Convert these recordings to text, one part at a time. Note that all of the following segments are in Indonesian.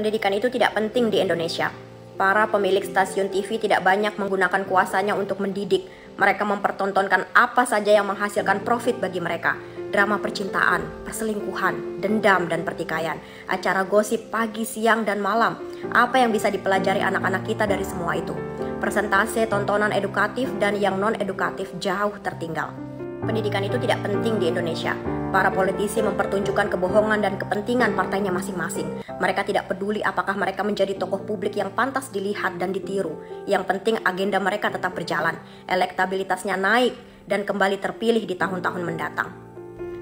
Pendidikan itu tidak penting di Indonesia. Para pemilik stasiun TV tidak banyak menggunakan kuasanya untuk mendidik. Mereka mempertontonkan apa saja yang menghasilkan profit bagi mereka. Drama percintaan, perselingkuhan, dendam dan pertikaian, acara gosip pagi, siang, dan malam. Apa yang bisa dipelajari anak-anak kita dari semua itu? Persentase tontonan edukatif dan yang non-edukatif jauh tertinggal. Pendidikan itu tidak penting di Indonesia. Para politisi mempertunjukkan kebohongan dan kepentingan partainya masing-masing. Mereka tidak peduli apakah mereka menjadi tokoh publik yang pantas dilihat dan ditiru. Yang penting agenda mereka tetap berjalan, elektabilitasnya naik, dan kembali terpilih di tahun-tahun mendatang.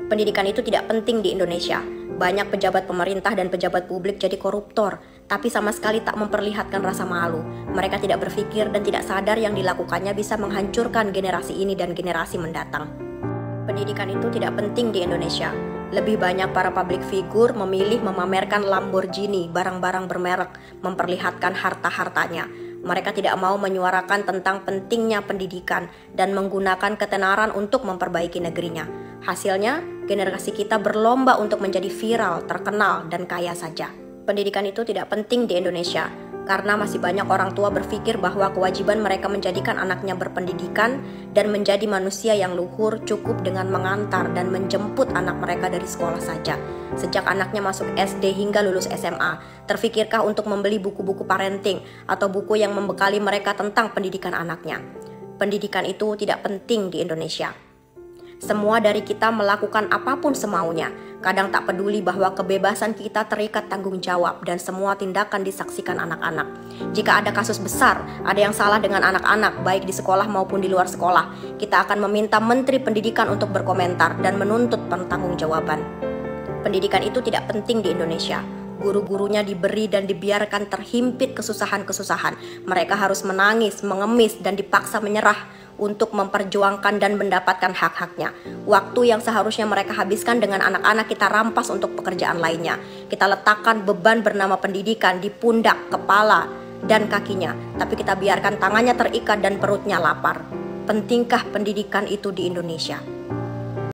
Pendidikan itu tidak penting di Indonesia. Banyak pejabat pemerintah dan pejabat publik jadi koruptor, tapi sama sekali tak memperlihatkan rasa malu. Mereka tidak berpikir dan tidak sadar yang dilakukannya bisa menghancurkan generasi ini dan generasi mendatang. Pendidikan itu tidak penting di Indonesia. Lebih banyak para public figure memilih memamerkan Lamborghini, barang-barang bermerek, memperlihatkan harta-hartanya. Mereka tidak mau menyuarakan tentang pentingnya pendidikan dan menggunakan ketenaran untuk memperbaiki negerinya. Hasilnya, generasi kita berlomba untuk menjadi viral, terkenal, dan kaya saja. Pendidikan itu tidak penting di Indonesia, karena masih banyak orang tua berpikir bahwa kewajiban mereka menjadikan anaknya berpendidikan dan menjadi manusia yang luhur cukup dengan mengantar dan menjemput anak mereka dari sekolah saja. Sejak anaknya masuk SD hingga lulus SMA, terfikirkah untuk membeli buku-buku parenting atau buku yang membekali mereka tentang pendidikan anaknya? Pendidikan itu tidak penting di Indonesia. Semua dari kita melakukan apapun semaunya. Kadang tak peduli bahwa kebebasan kita terikat tanggung jawab dan semua tindakan disaksikan anak-anak. Jika ada kasus besar, ada yang salah dengan anak-anak, baik di sekolah maupun di luar sekolah, kita akan meminta Menteri Pendidikan untuk berkomentar dan menuntut pertanggungjawaban. Pendidikan itu tidak penting di Indonesia. Guru-gurunya diberi dan dibiarkan terhimpit kesusahan-kesusahan. Mereka harus menangis, mengemis, dan dipaksa menyerah untuk memperjuangkan dan mendapatkan hak-haknya. Waktu yang seharusnya mereka habiskan dengan anak-anak kita rampas untuk pekerjaan lainnya. Kita letakkan beban bernama pendidikan di pundak, kepala, dan kakinya. Tapi kita biarkan tangannya terikat dan perutnya lapar. Pentingkah pendidikan itu di Indonesia?